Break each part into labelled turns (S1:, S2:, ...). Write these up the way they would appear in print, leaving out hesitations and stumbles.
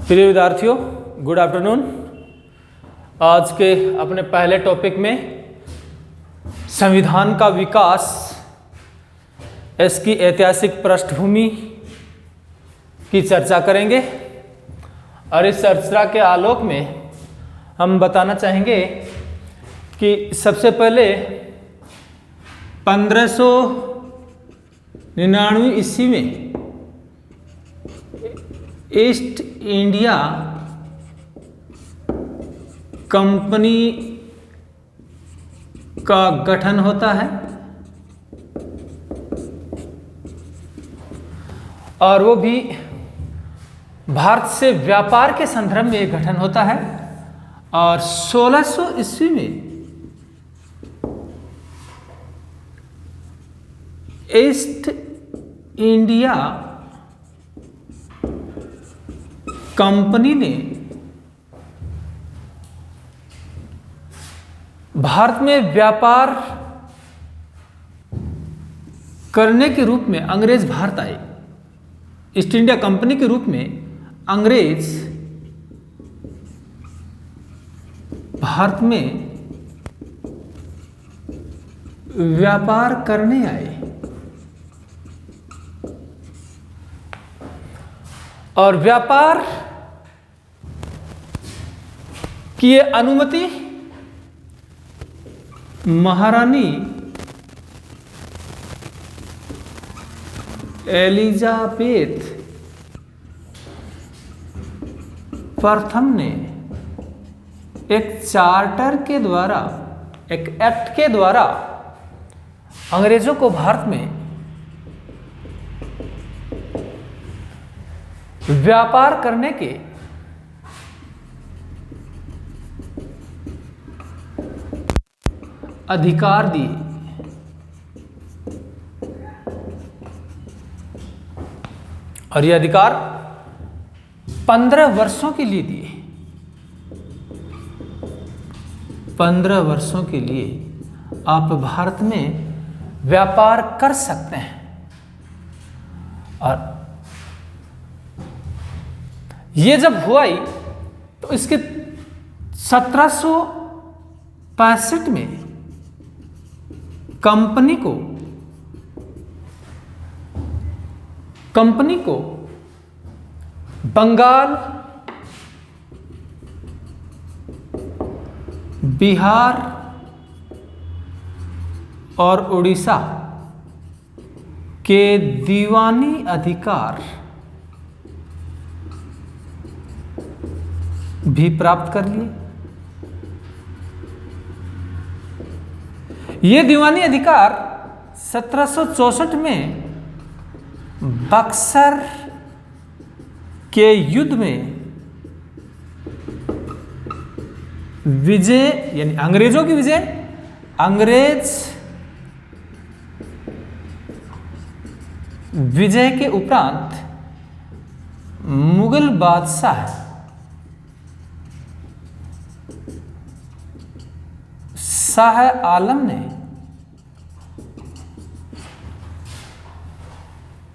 S1: प्रिय विद्यार्थियों, good afternoon. आज के अपने पहले टॉपिक में संविधान का विकास, इसकी ऐतिहासिक पृष्ठभूमि की चर्चा करेंगे और इस चर्चा के आलोक में हम बताना चाहेंगे कि सबसे पहले 1599 ईस्वी में ईस्ट इंडिया कंपनी का गठन होता है और वो भी भारत से व्यापार के संदर्भ में एक गठन होता है। और 1600 ईस्वी में ईस्ट इंडिया कंपनी ने भारत में व्यापार करने के रूप में अंग्रेज भारत आए। ईस्ट इंडिया कंपनी के रूप में अंग्रेज भारत में व्यापार करने आए और व्यापार की ये अनुमति महारानी एलिजाबेथ प्रथम ने एक चार्टर के द्वारा, एक एक्ट के द्वारा अंग्रेजों को भारत में व्यापार करने के अधिकार दिए। और ये अधिकार 15 वर्षों के लिए दिए। 15 वर्षों के लिए आप भारत में व्यापार कर सकते हैं। और ये जब हुआ ही तो इसके 1765 में कंपनी को बंगाल, बिहार और उड़ीसा के दीवानी अधिकार भी प्राप्त कर लिए। ये दीवानी अधिकार 1764 में बक्सर के युद्ध में विजय, यानी अंग्रेजों की विजय, अंग्रेज विजय के उपरांत मुगल बादशाह शाह आलम ने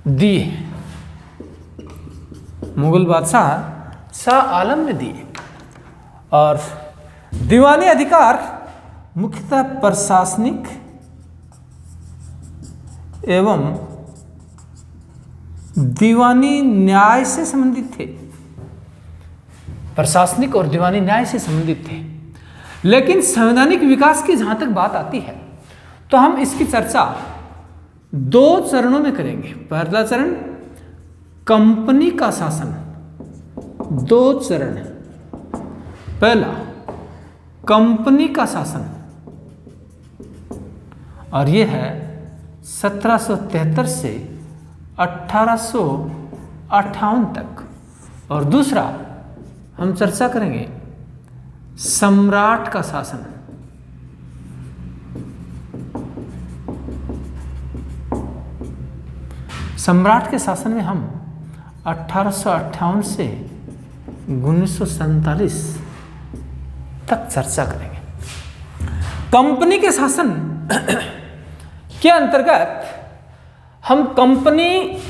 S1: दिए। मुगल बादशाह शाह आलम ने दिए। और दीवानी अधिकार मुख्यतः प्रशासनिक एवं दीवानी न्याय से संबंधित थे। प्रशासनिक और दीवानी न्याय से संबंधित थे। लेकिन संवैधानिक विकास की जहां तक बात आती है तो हम इसकी चर्चा 2 चरणों में करेंगे। पहला चरण कंपनी का शासन, 2 चरण। पहला कंपनी का शासन और यह है 1773 से 1858 तक। और दूसरा हम चर्चा करेंगे सम्राट का शासन। सम्राट के शासन में हम 1858 से 1947 तक चर्चा करेंगे। कंपनी के शासन के अंतर्गत हम कंपनी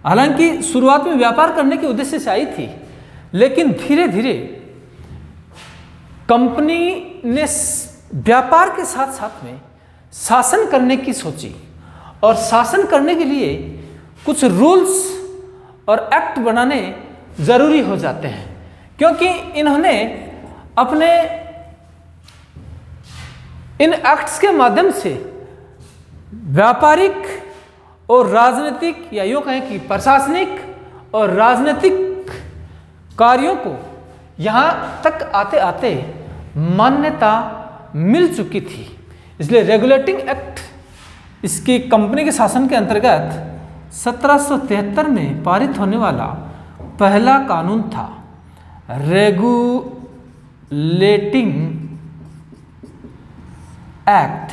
S1: हालांकि शुरुआत में व्यापार करने के उद्देश्य से आई थी, लेकिन धीरे धीरे कंपनी ने व्यापार के साथ साथ में शासन करने की सोची, और शासन करने के लिए कुछ रूल्स और एक्ट बनाने जरूरी हो जाते हैं, क्योंकि इन्होंने अपने इन एक्ट्स के माध्यम से व्यापारिक और राजनीतिक, या यूँ कहें कि प्रशासनिक और राजनीतिक कार्यों को यहाँ तक आते आते मान्यता मिल चुकी थी। इसलिए रेगुलेटिंग एक्ट इसकी कंपनी के शासन के अंतर्गत 1773 में पारित होने वाला पहला कानून था। रेगुलेटिंग एक्ट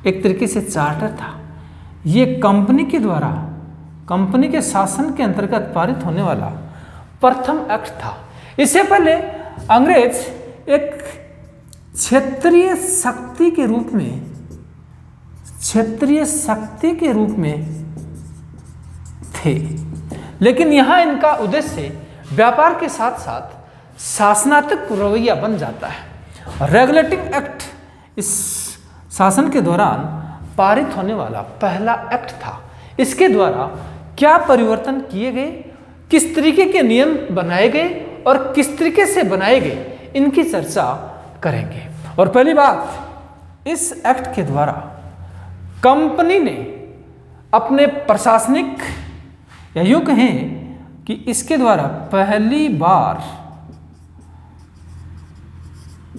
S1: एक तरीके से चार्टर था। ये कंपनी के द्वारा कंपनी के शासन के अंतर्गत पारित होने वाला प्रथम एक्ट था। इससे पहले अंग्रेज एक क्षेत्रीय शक्ति के रूप में थे, लेकिन यहाँ इनका उद्देश्य व्यापार के साथ साथ शासनात्मक रवैया बन जाता है। रेगुलेटिंग एक्ट इस शासन के दौरान पारित होने वाला पहला एक्ट था। इसके द्वारा क्या परिवर्तन किए गए, किस तरीके के नियम बनाए गए और किस तरीके से बनाए गए, इनकी चर्चा करेंगे। और पहली बात, इस एक्ट के द्वारा कंपनी ने अपने प्रशासनिक, या यूँ कहें कि इसके द्वारा पहली बार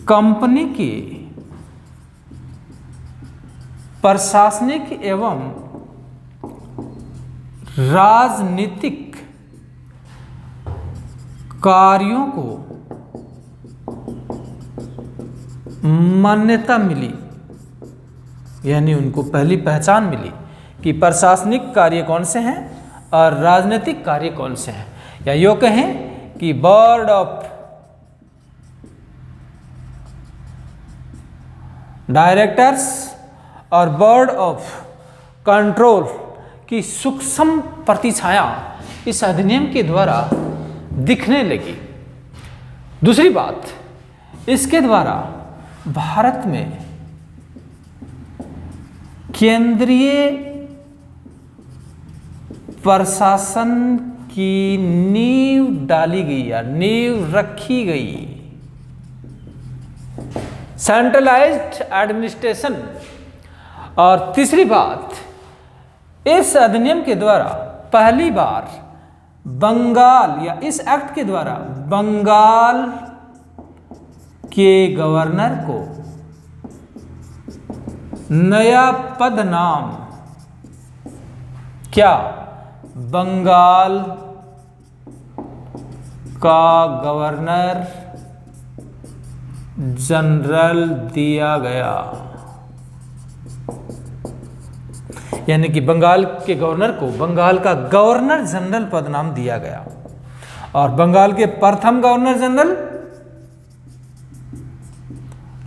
S1: कंपनी के प्रशासनिक एवं राजनीतिक कार्यों को मान्यता मिली, यानी उनको पहली पहचान मिली कि प्रशासनिक कार्य कौन से हैं और राजनीतिक कार्य कौन से हैं, या यूँ कहें कि बोर्ड ऑफ डायरेक्टर्स और बोर्ड ऑफ कंट्रोल की सूक्ष्म प्रतिछाया इस अधिनियम के द्वारा दिखने लगी। दूसरी बात, इसके द्वारा भारत में केंद्रीय प्रशासन की नींव डाली गई या नींव रखी गई। Centralised administration. और तीसरी बात, इस अधिनियम के द्वारा पहली बार बंगाल, या इस एक्ट के द्वारा बंगाल के गवर्नर को नया पद नाम, क्या, बंगाल का गवर्नर जनरल दिया गया। यानी कि बंगाल के गवर्नर को बंगाल का गवर्नर जनरल पद नाम दिया गया। और बंगाल के प्रथम governor general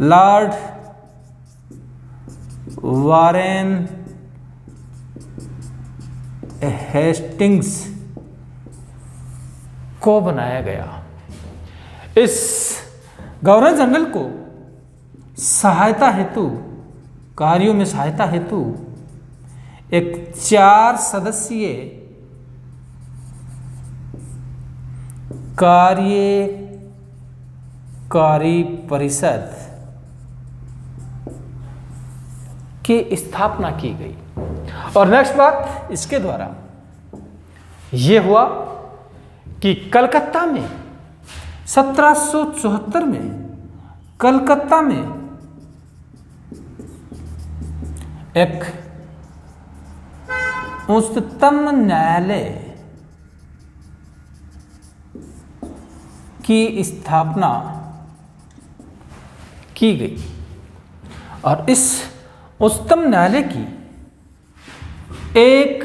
S1: Lord Warren Hastings को बनाया गया। इस गवर्नर जनरल को सहायता हेतु, कार्यों में सहायता हेतु एक 4 सदस्यीय कार्यकारी परिषद की स्थापना की गई। और नेक्स्ट बात, इसके द्वारा यह हुआ कि कलकत्ता में 1774 में कलकत्ता में एक उच्चतम न्यायालय की स्थापना की गई। और इस उच्चतम न्यायालय की एक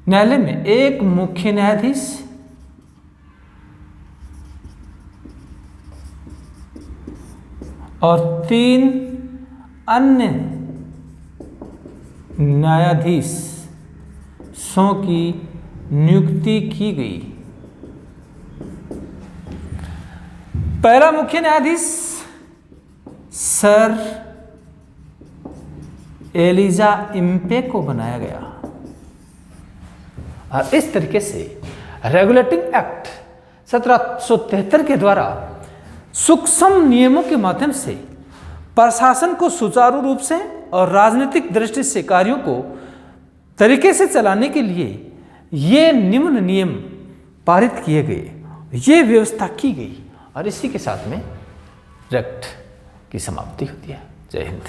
S1: न्यायालय में एक मुख्य न्यायाधीश, और 3 अन्य न्यायाधीशों की नियुक्ति की गई। पहला मुख्य न्यायाधीश सर एलिजा इम्पे को बनाया गया और इस तरीके से रेगुलेटिंग एक्ट 1773 के द्वारा सूक्ष्म नियमों के माध्यम से प्रशासन को सुचारू रूप से और राजनीतिक दृष्टि से कार्यों को तरीके से चलाने के लिए ये निम्न नियम पारित किए गए, ये व्यवस्था की गई और इसी के साथ में एक्ट की समाप्ति होती है। जय हिंद।